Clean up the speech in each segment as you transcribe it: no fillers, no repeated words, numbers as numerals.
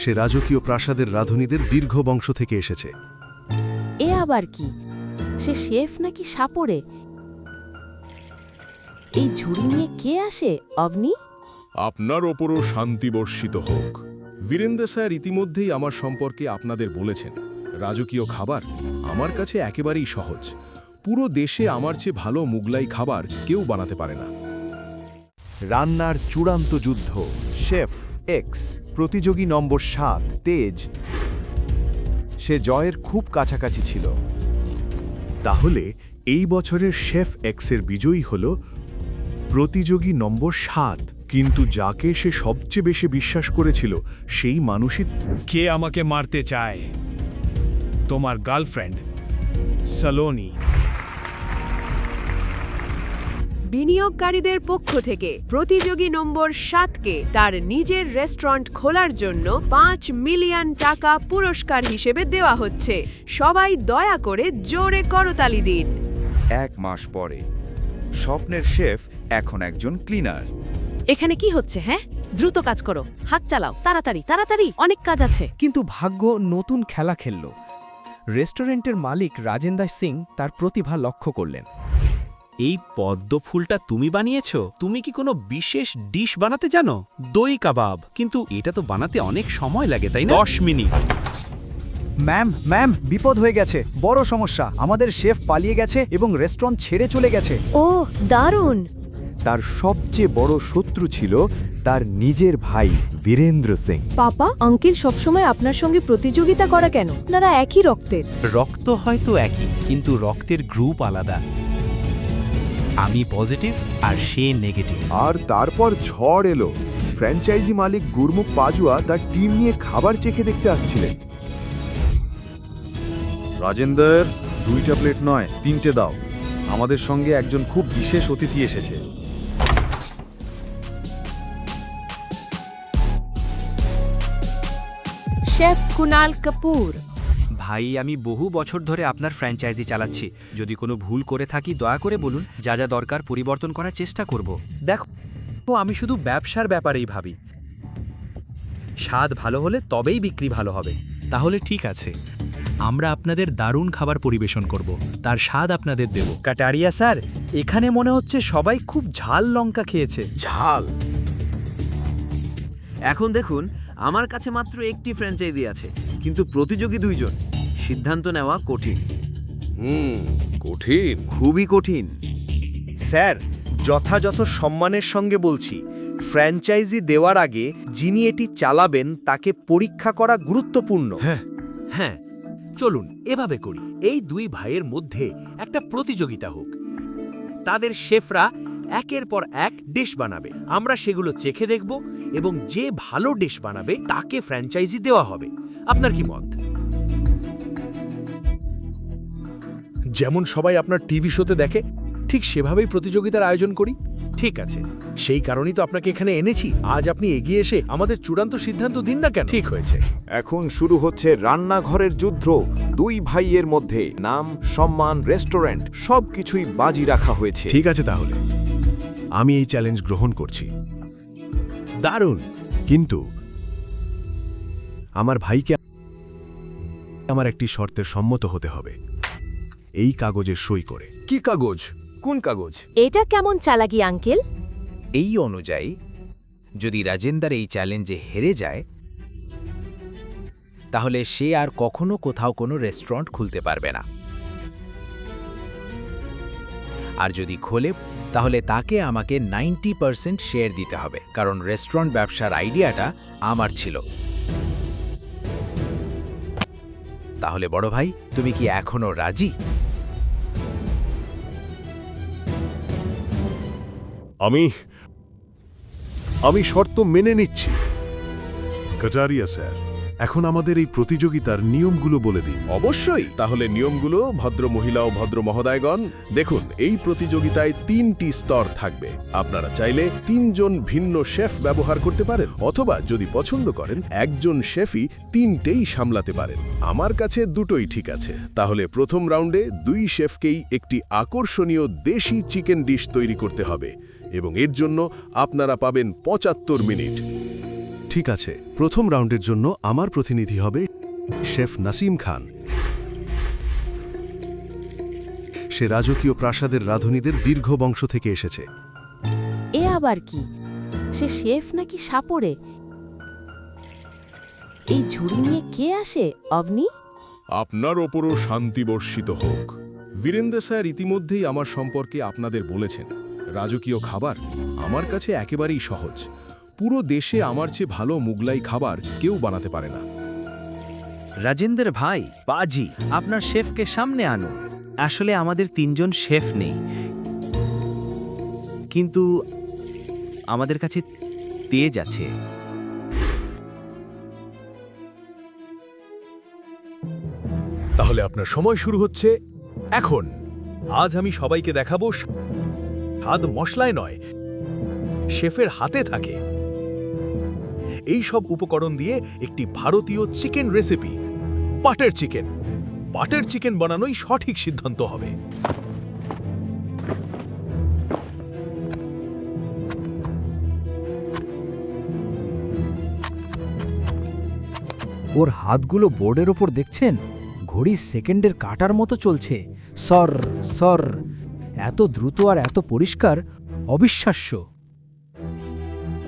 সে রাজকীয় প্রাসাদের রাঁধুনিদের দীর্ঘ বংশ থেকে এসেছে। এ আবার কি? সে শেফ নাকি সাপড়ে? এই ঝুড়ি নিয়ে কে আসে, অবনি? আপনার ওপরও শান্তি বর্ষিত হোক। বীরেন্দ্র স্যার ইতিমধ্যেই আমার সম্পর্কে আপনাদের বলেছেন। রাজকীয় খাবার আমার কাছে একেবারেই সহজ। পুরো দেশে আমার চেয়ে ভালো মুগলাই খাবার কেউ বানাতে পারে না। রান্নার চূড়ান্ত যুদ্ধ, শেফ এক্স, প্রতিযোগী নম্বর 7 তেজ। সে জয়ের খুব কাছাকাছি ছিল। তাহলে এই বছরের শেফ এক্সের বিজয়ী হল প্রতিযোগী নম্বর 7, কিন্তু যাকে সে সবচেয়ে বেশি বিশ্বাস করেছিল সেই মানুষই। কে আমাকে মারতে চায়? তোমার গার্লফ্রেন্ড সালোনি। বিনিয়োগকারীদের পক্ষ থেকে প্রতিযোগী নম্বর 7কে তার নিজের রেস্টুরেন্ট খোলার জন্য 5 মিলিয়ন টাকা পুরস্কার হিসেবে দেওয়া হচ্ছে। সবাই দয়া করে জোরে করতালি দিন। 1 মাস পরে স্বপ্নের শেফ এখন একজন ক্লিনার। এখানে কি হচ্ছে? হ্যাঁ, দ্রুত কাজ করো, হাত চালাও, তাড়াতাড়ি তাড়াতাড়ি, অনেক কাজ আছে। কিন্তু ভাগ্য নতুন খেলা খেলল। রেস্টুরেন্টের মালিক রাজেন্দ্র সিং তার প্রতিভা লক্ষ্য করলেন। এই পদ্ম ফুলটা তুমি বানিয়েছো? তুমি কি কোনো বিশেষ ডিশ বানাতে জানো? দই কাবাব। কিন্তু এটা তো বানাতে অনেক সময় লাগে, তাই না? 10 মিনিট। ম্যাম, বিপদ হয়ে গেছে, বড় সমস্যা। আমাদের শেফ পালিয়ে গেছে এবং রেস্টুরেন্ট ছেড়ে চলে গেছে। ও দারুণ! তার সবচেয়ে বড় শত্রু ছিল তার নিজের ভাই বীরেন্দ্র সিং। পাপা, আঙ্কেল সবসময় আপনার সঙ্গে প্রতিযোগিতা করা কেন? আপনারা একই রক্তের। রক্ত হয়তো একই, কিন্তু রক্তের গ্রুপ আলাদা। আমি পজিটিভ আর সে নেগেটিভ। আর তারপর ঝড় এলো। ফ্র্যাঞ্চাইজি মালিক গুরমুখ পাজুয়া তার টিম নিয়ে খাবার চেখে দেখতে আসছিলেন। রাজেন্দর, 2টা প্লেট নয় 3টে দাও। আমাদের সঙ্গে একজন খুব বিশেষ অতিথি এসেছে। শেফ কুনাল কাপুর। ভাই, আমি বহু বছর ধরে আপনার ফ্র্যাঞ্চাইজি চালাচ্ছি। যদি কোনো ভুল করে থাকি দয়া করে বলুন, যা যা দরকার পরিবর্তন করার চেষ্টা করব। দেখো, আমি শুধু ব্যবসার ব্যাপারেই ভাবি। স্বাদ ভালো হলে তবেই বিক্রি ভালো হবে। তাহলে ঠিক আছে, আমরা আপনাদের দারুণ খাবার পরিবেশন করব, তার স্বাদ আপনাদের দেব। কাটারিয়া স্যার, এখানে মনে হচ্ছে সবাই খুব ঝাল লঙ্কা খেয়েছে। ঝাল? এখন দেখুন, আমার কাছে মাত্র একটি ফ্র্যাঞ্চাইজি আছে, কিন্তু প্রতিযোগী 2 জন। সিদ্ধান্ত নেওয়া কঠিন। কঠিন? খুবই কঠিন। স্যার, যথাযথ সম্মানের সঙ্গে বলছি, ফ্র্যাঞ্চাইজি দেওয়ার আগে যিনি এটি চালাবেন তাকে পরীক্ষা করা গুরুত্বপূর্ণ। হ্যাঁ, চলুন এভাবে করি। এই 2 ভাইয়ের মধ্যে একটা প্রতিযোগিতা হোক। তাদের শেফরা একের পর এক ডিশ বানাবে, আমরা সেগুলো চেখে দেখব এবং যে ভালো ডিশ বানাবে তাকে ফ্র্যাঞ্চাইজি দেওয়া হবে। আপনার কি মত? যেমন সবাই আপনার টিভি শোতে দেখে, ঠিক সেভাবেই প্রতিযোগিতার আয়োজন করি। ঠিক আছে, সেই কারণেই তো আপনাকে এখানে এনেছি। আজ আপনি এগিয়ে এসে আমাদের চূড়ান্ত সিদ্ধান্ত দিন না কেন? ঠিক হয়েছে। এখন শুরু হচ্ছে রান্নাঘরের যুদ্ধ। 2 ভাইয়ের মধ্যে নাম, সম্মান, রেস্টুরেন্ট সবকিছুই বাজি রাখা হয়েছে। ঠিক আছে, তাহলে আমি এই চ্যালেঞ্জ গ্রহণ করছি। দারুণ। কিন্তু আমার ভাইকে আমার একটি শর্তের সম্মত হতে হবে, এই কাগজে সই করে। কি কাগজ? কোন কাগজ? এটা কেমন চালাকি আঙ্কেল? এই অনুযায়ী যদি রাজেন্দর এই চ্যালেঞ্জে হেরে যায়, তাহলে সে আর কখনো কোথাও কোনো রেস্টুরেন্ট খুলতে পারবে না। আর যদি খোলে, তাহলে তাকে আমাকে 90% শেয়ার দিতে হবে, কারণ রেস্টুরেন্ট ব্যবসার আইডিয়াটা আমার ছিল। তাহলে বড় ভাই, তুমি কি এখনো রাজি? আমি শর্ত মেনে নিচ্ছি। কাটারিয়া স্যার, এখন আমাদের এই প্রতিযোগিতার নিয়মগুলো বলে দিন। অবশ্যই। তাহলে নিয়মগুলো, ভদ্র মহিলা ও ভদ্র মহোদয়গণ, দেখুন, এই প্রতিযোগিতায় 3টি স্তর থাকবে। আপনারা চাইলে 3 জন ভিন্ন শেফ ব্যবহার করতে পারেন, অথবা যদি পছন্দ করেন একজন শেফই 3টেই সামলাতে পারেন। আমার কাছে দুটোই ঠিক আছে। তাহলে প্রথম রাউন্ডে 2 শেফকেই একটি আকর্ষণীয় দেশি চিকেন ডিশ তৈরি করতে হবে, এবং এর জন্য আপনারা পাবেন 75 মিনিট। ঠিক আছে, প্রথম রাউন্ডের জন্য আমার প্রতিনিধি হবে শেফ নাসিম খান। সে রাজকীয় প্রাসাদের রাঁধুনিদের দীর্ঘ বংশ থেকে এসেছে। এ আবার কি? সে শেফ নাকি সাপড়ে? এই ঝুড়ি নিয়ে কে আসে, অবনি? আপনার ওপরও শান্তি বর্ষিত হোক। বীরেন্দ্র স্যার ইতিমধ্যেই আমার সম্পর্কে আপনাদের বলেছেন। রাজকীয় খাবার আমার কাছে একেবারেই সহজ। পুরো দেশে আমার চেয়ে ভালো মুগলাই খাবার কেউ বানাতে পারে না। রাজেন্দ্র ভাই, বাজি, আপনার শেফকে সামনে আনুন। আসলে আমাদের 3 জন শেফ নেই, কিন্তু আমাদের কাছে তেজ আছে। তাহলে আপনার সময় শুরু হচ্ছে এখন। আজ আমি সবাইকে দেখাবো স্বাদ মশলায় নয়, শেফের হাতে থাকে। এই সব উপকরণ দিয়ে একটি ভারতীয় chicken recipe, butter chicken. Butter chicken বানানোই সঠিক সিদ্ধান্ত হবে। ওর হাতগুলো বোর্ডের ওপর দেখছেন? ঘড়ি সেকেন্ডের কাটার মতো চলছে। সর সর, এত দ্রুত আর এত পরিষ্কার, অবিশ্বাস্য।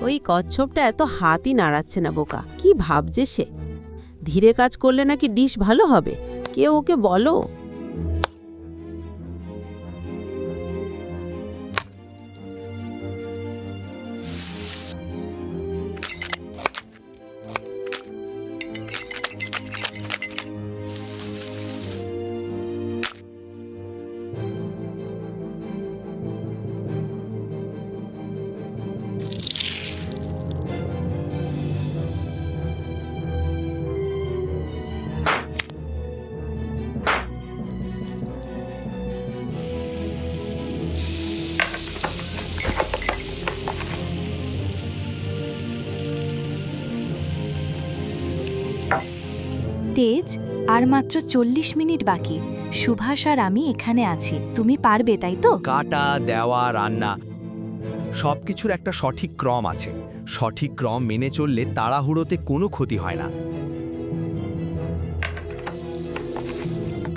ওই কচ্ছপটা এত হাতই নাড়াচ্ছে না বোকা। কি ভাবছে সে? ধীরে কাজ করলে নাকি ডিশ ভালো হবে? কেউ ওকে বলো। তেজ, আর মাত্র 40 মিনিট বাকি। সুভাষ আর আমি এখানে আছি, তুমি পারবে, তাই তো? কাটা, দেওয়া, রান্না সবকিছুর একটা সঠিক ক্রম আছে। সঠিক ক্রম মেনে চললে তাড়াহুড়োতে কোনো ক্ষতি হয় না।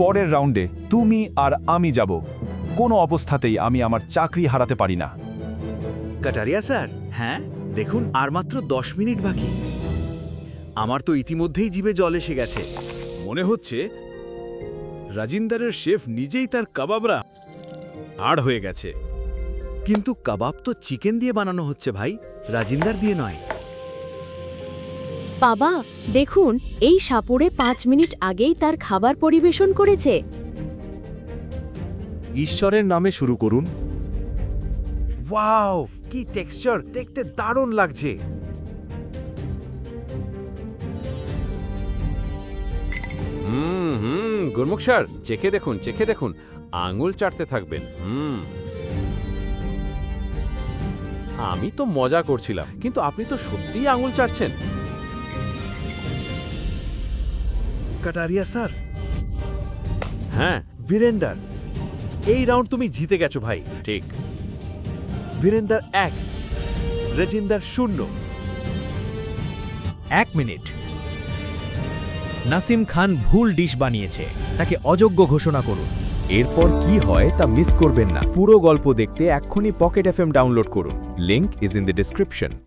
পরের রাউন্ডে তুমি আর আমি যাব। কোনো অবস্থাতেই আমি আমার চাকরি হারাতে পারি না। কাটারিয়া স্যার, হ্যাঁ দেখুন, আর মাত্র 10 মিনিট বাকি। আমার তো ইতিমধ্যেই জিভে জল এসে গেছে। মনে হচ্ছে রাজিন্দারের শেফ নিজেই তার কাবাবরা হাড় হয়ে গেছে। কিন্তু কাবাব তো চিকেন দিয়ে বানানো হচ্ছে ভাই, রাজিন্দার দিয়ে নয়। বাবা দেখুন, এই সাপুড়ে 5 মিনিট আগেই তার খাবার পরিবেশন করেছে। ঈশ্বরের নামে শুরু করুন। ওয়াও, কি টেক্সচার! দেখতে দারুণ লাগছে। গুরমুখ স্যার, চেখে দেখুন, চেখে দেখুন, আঙুল চাটতে থাকবেন। আমি তো মজা করছিলাম, কিন্তু আপনি তো সত্যিই আঙুল চাটছেন। কাটারিয়া স্যার, হ্যাঁ বীরেন্দার, এই রাউন্ড তুমি জিতে গেছো ভাই। ঠিক। বীরেন্দার 1, রাজিন্দার 0। 1 মিনিট। নাসিম খান ভুল ডিশ বানিয়েছে, তাকে অযোগ্য ঘোষণা করুন। এরপর কি হয় তা মিস করবেন না। পুরো গল্প দেখতে এক্ষুনি পকেট এফএম ডাউনলোড করুন। Link is in the description.